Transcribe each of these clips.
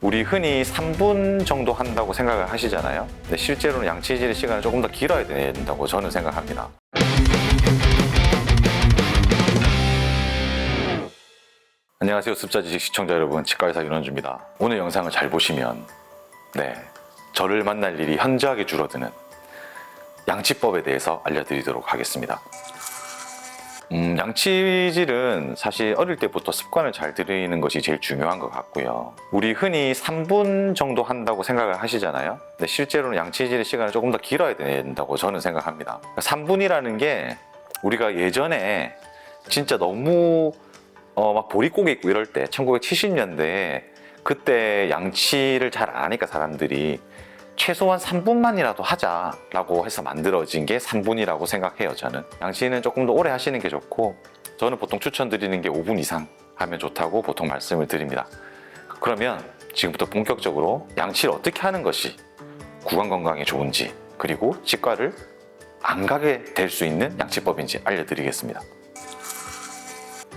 우리 흔히 3분 정도 한다고 생각을 하시잖아요. 근데 실제로는 양치질의 시간은 조금 더 길어야 된다고 저는 생각합니다. 안녕하세요. 습자지식 시청자 여러분, 치과의사 윤원주입니다. 오늘 영상을 잘 보시면 저를 만날 일이 현저하게 줄어드는 양치법에 대해서 알려드리도록 하겠습니다. 양치질은 사실 어릴 때부터 습관을 잘 들이는 것이 제일 중요한 것 같고요. 우리 흔히 3분 정도 한다고 생각을 하시잖아요. 근데 실제로는 양치질의 시간은 조금 더 길어야 된다고 저는 생각합니다. 3분이라는 게 우리가 예전에 진짜 너무 막 보릿고개 있고 이럴 때 1970년대에 그때 양치를 잘 안 하니까 사람들이 최소한 3분만이라도 하자라고 해서 만들어진 게 3분이라고 생각해요. 저는 양치는 조금 더 오래 하시는 게 좋고, 저는 보통 추천드리는 게 5분 이상 하면 좋다고 보통 말씀을 드립니다. 그러면 지금부터 본격적으로 양치를 어떻게 하는 것이 구강 건강에 좋은지, 그리고 치과를 안 가게 될 수 있는 양치법인지 알려드리겠습니다.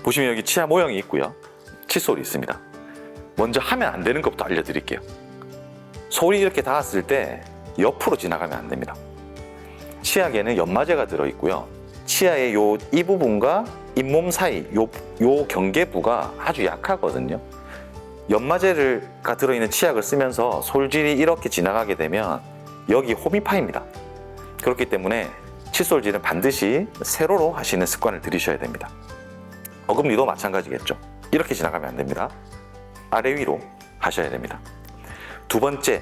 보시면 여기 치아 모형이 있고요, 칫솔이 있습니다. 먼저 하면 안 되는 것부터 알려드릴게요. 솔이 이렇게 닿았을 때 옆으로 지나가면 안 됩니다. 치약에는 연마제가 들어있고요. 치아의 이 부분과 잇몸 사이 요 경계부가 아주 약하거든요. 연마제가 들어있는 치약을 쓰면서 솔질이 이렇게 지나가게 되면 여기 홈이 파입니다. 그렇기 때문에 칫솔질은 반드시 세로로 하시는 습관을 들이셔야 됩니다. 어금니도 마찬가지겠죠. 이렇게 지나가면 안 됩니다. 아래 위로 하셔야 됩니다. 두 번째,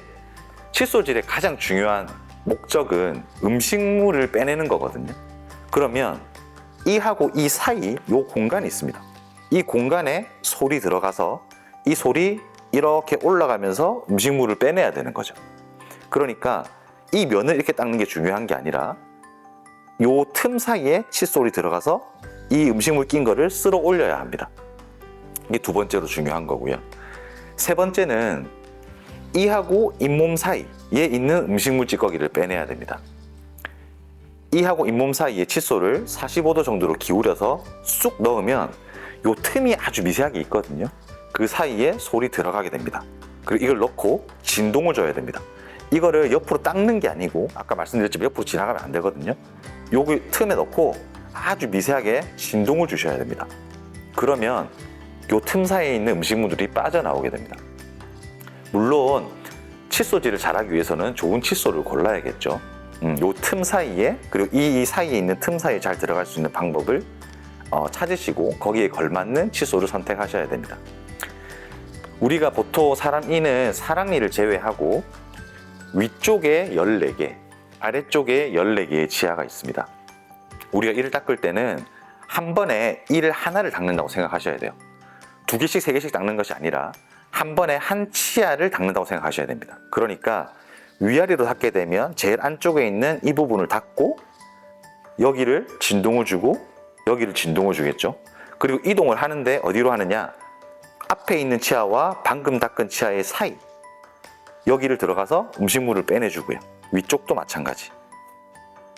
칫솔질의 가장 중요한 목적은 음식물을 빼내는 거거든요. 그러면 이하고 이 사이 요 공간이 있습니다. 이 공간에 솔이 들어가서 이 솔이 이렇게 올라가면서 음식물을 빼내야 되는 거죠. 그러니까 이 면을 이렇게 닦는 게 중요한 게 아니라 요 틈 사이에 칫솔이 들어가서 이 음식물 낀 거를 쓸어 올려야 합니다. 이게 두 번째로 중요한 거고요. 세 번째는 이하고 잇몸 사이에 있는 음식물 찌꺼기를 빼내야 됩니다. 이하고 잇몸 사이에 칫솔을 45도 정도로 기울여서 쑥 넣으면 요 틈이 아주 미세하게 있거든요. 그 사이에 솔이 들어가게 됩니다. 그리고 이걸 넣고 진동을 줘야 됩니다. 이거를 옆으로 닦는 게 아니고, 아까 말씀드렸지만 옆으로 지나가면 안 되거든요. 요기 틈에 넣고 아주 미세하게 진동을 주셔야 됩니다. 그러면 요 틈 사이에 있는 음식물들이 빠져나오게 됩니다. 물론 칫솔질을 잘하기 위해서는 좋은 칫솔을 골라야겠죠. 요 틈 사이에, 그리고 이 사이에 있는 틈 사이에 잘 들어갈 수 있는 방법을 찾으시고 거기에 걸맞는 칫솔을 선택하셔야 됩니다. 우리가 보통 사람 이는 사랑니를 제외하고 위쪽에 14개, 아래쪽에 14개의 치아가 있습니다. 우리가 이를 닦을 때는 한 번에 이를 하나를 닦는다고 생각하셔야 돼요. 2개씩 3개씩 닦는 것이 아니라 한 번에 한 치아를 닦는다고 생각하셔야 됩니다. 그러니까 위아래로 닦게 되면 제일 안쪽에 있는 이 부분을 닦고 여기를 진동을 주고 여기를 진동을 주겠죠. 그리고 이동을 하는데 어디로 하느냐, 앞에 있는 치아와 방금 닦은 치아의 사이, 여기를 들어가서 음식물을 빼내주고요. 위쪽도 마찬가지.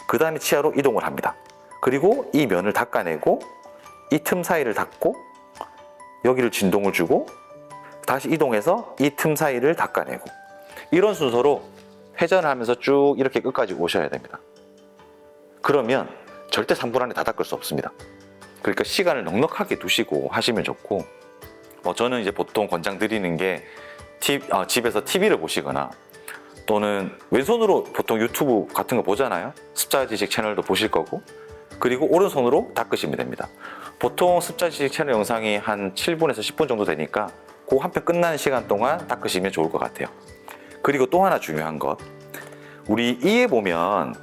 그 다음에 치아로 이동을 합니다. 그리고 이 면을 닦아내고 이 틈 사이를 닦고 여기를 진동을 주고 다시 이동해서 이 틈 사이를 닦아내고, 이런 순서로 회전을 하면서 쭉 이렇게 끝까지 오셔야 됩니다. 그러면 절대 3분 안에 다 닦을 수 없습니다. 그러니까 시간을 넉넉하게 두시고 하시면 좋고, 저는 이제 보통 권장드리는 게 집에서 TV를 보시거나 또는 왼손으로 보통 유튜브 같은 거 보잖아요. 습자지식 채널도 보실 거고, 그리고 오른손으로 닦으시면 됩니다. 보통 습자지식 채널 영상이 한 7분에서 10분 정도 되니까 그 한 편 끝나는 시간 동안 닦으시면 좋을 것 같아요. 그리고 또 하나 중요한 것, 우리 이에 보면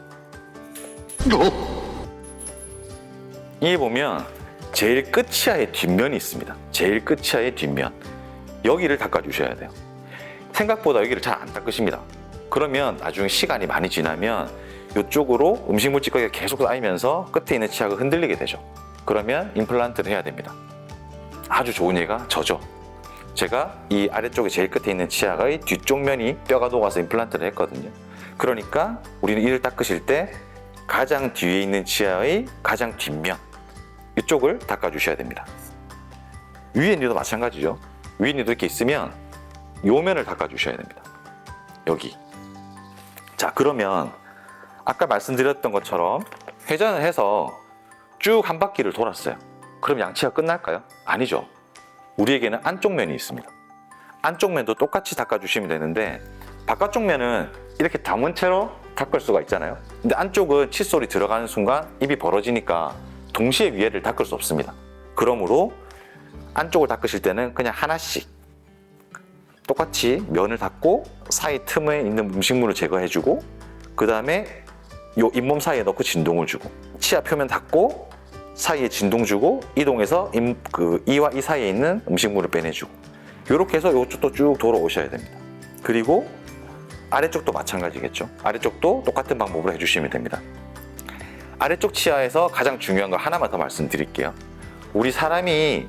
제일 끝 치아의 뒷면이 있습니다. 제일 끝 치아의 뒷면, 여기를 닦아주셔야 돼요. 생각보다 여기를 잘 안 닦으십니다. 그러면 나중에 시간이 많이 지나면 이쪽으로 음식물 찌꺼기가 계속 쌓이면서 끝에 있는 치아가 흔들리게 되죠. 그러면 임플란트를 해야 됩니다. 아주 좋은 예가 저죠. 제가 이 아래쪽에 제일 끝에 있는 치아의 뒤쪽 면이 뼈가 녹아서 임플란트를 했거든요. 그러니까 우리는 이를 닦으실 때 가장 뒤에 있는 치아의 가장 뒷면, 이쪽을 닦아주셔야 됩니다. 위에 니도 마찬가지죠. 위에 니도 이렇게 있으면 요 면을 닦아주셔야 됩니다. 여기. 자, 그러면 아까 말씀드렸던 것처럼 회전을 해서 쭉 한 바퀴를 돌았어요. 그럼 양치가 끝날까요? 아니죠. 우리에게는 안쪽 면이 있습니다. 안쪽 면도 똑같이 닦아주시면 되는데 바깥쪽 면은 이렇게 담은 채로 닦을 수가 있잖아요. 근데 안쪽은 칫솔이 들어가는 순간 입이 벌어지니까 동시에 위에를 닦을 수 없습니다. 그러므로 안쪽을 닦으실 때는 그냥 하나씩 똑같이 면을 닦고 사이 틈에 있는 음식물을 제거해주고 그 다음에 요 잇몸 사이에 넣고 진동을 주고 치아 표면 닦고 사이에 진동 주고 이동해서 이와 이 사이에 있는 음식물을 빼내주고 이렇게 해서 이쪽도 쭉 돌아오셔야 됩니다. 그리고 아래쪽도 마찬가지겠죠. 아래쪽도 똑같은 방법으로 해주시면 됩니다. 아래쪽 치아에서 가장 중요한 거 하나만 더 말씀드릴게요. 우리 사람이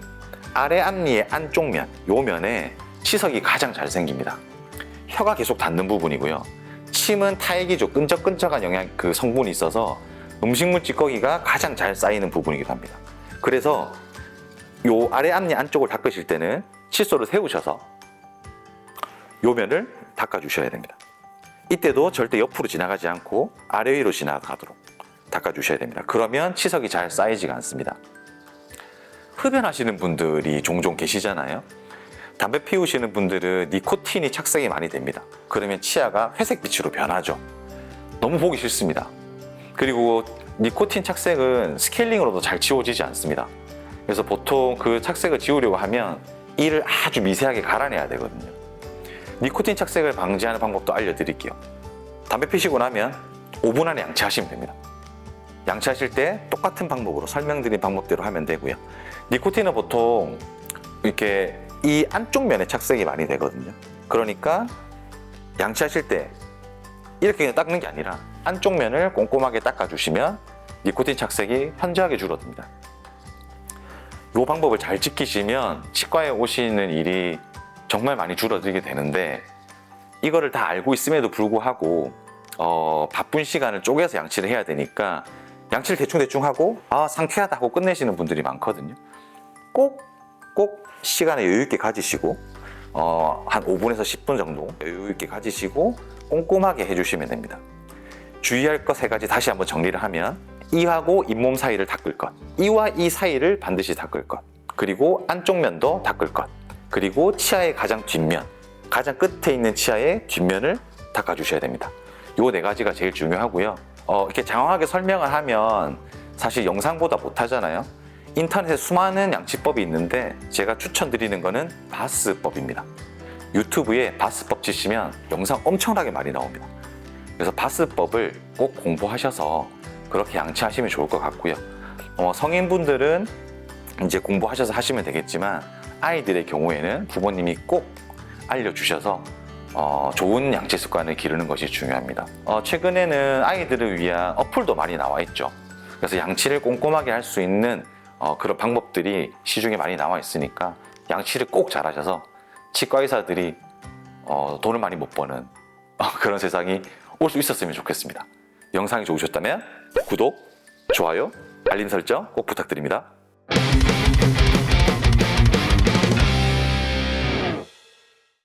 아래 앞니의 안쪽 면, 요 면에 치석이 가장 잘 생깁니다. 혀가 계속 닿는 부분이고요. 침은 타액이죠. 끈적끈적한 성분이 있어서 음식물 찌꺼기가 가장 잘 쌓이는 부분이기도 합니다. 그래서 요 아래 앞니 안쪽을 닦으실 때는 칫솔을 세우셔서 요 면을 닦아주셔야 됩니다. 이때도 절대 옆으로 지나가지 않고 아래 위로 지나가도록 닦아주셔야 됩니다. 그러면 치석이 잘 쌓이지가 않습니다. 흡연하시는 분들이 종종 계시잖아요. 담배 피우시는 분들은 니코틴이 착색이 많이 됩니다. 그러면 치아가 회색빛으로 변하죠. 너무 보기 싫습니다. 그리고 니코틴 착색은 스케일링으로도 잘 지워지지 않습니다. 그래서 보통 그 착색을 지우려고 하면 이를 아주 미세하게 갈아내야 되거든요. 니코틴 착색을 방지하는 방법도 알려드릴게요. 담배 피시고 나면 5분 안에 양치하시면 됩니다. 양치하실 때 똑같은 방법으로 설명드린 방법대로 하면 되고요. 니코틴은 보통 이렇게 이 안쪽 면에 착색이 많이 되거든요. 그러니까 양치하실 때 이렇게 그냥 닦는 게 아니라 안쪽 면을 꼼꼼하게 닦아주시면 니코틴 착색이 현저하게 줄어듭니다. 이 방법을 잘 지키시면 치과에 오시는 일이 정말 많이 줄어들게 되는데 이거를 다 알고 있음에도 불구하고 바쁜 시간을 쪼개서 양치를 해야 되니까 양치를 대충대충 하고 상쾌하다 하고 끝내시는 분들이 많거든요. 꼭 시간을 여유 있게 가지시고 한 5분에서 10분 정도 여유 있게 가지시고 꼼꼼하게 해주시면 됩니다. 주의할 것 3가지 다시 한번 정리를 하면 이하고 잇몸 사이를 닦을 것, 이와 이 사이를 반드시 닦을 것, 그리고 안쪽 면도 닦을 것, 그리고 치아의 가장 뒷면, 가장 끝에 있는 치아의 뒷면을 닦아주셔야 됩니다. 요 4가지가 제일 중요하고요. 이렇게 장황하게 설명을 하면 사실 영상보다 못하잖아요. 인터넷에 수많은 양치법이 있는데 제가 추천드리는 거는 바스법입니다. 유튜브에 바스법 치시면 영상 엄청나게 많이 나옵니다. 그래서 바스법을 꼭 공부하셔서 그렇게 양치하시면 좋을 것 같고요. 성인분들은 이제 공부하셔서 하시면 되겠지만 아이들의 경우에는 부모님이 꼭 알려주셔서 좋은 양치 습관을 기르는 것이 중요합니다. 최근에는 아이들을 위한 어플도 많이 나와 있죠. 그래서 양치를 꼼꼼하게 할 수 있는 그런 방법들이 시중에 많이 나와 있으니까 양치를 꼭 잘하셔서 치과 의사들이 돈을 많이 못 버는 그런 세상이 올 수 있었으면 좋겠습니다. 영상이 좋으셨다면 구독, 좋아요, 알림 설정 꼭 부탁드립니다.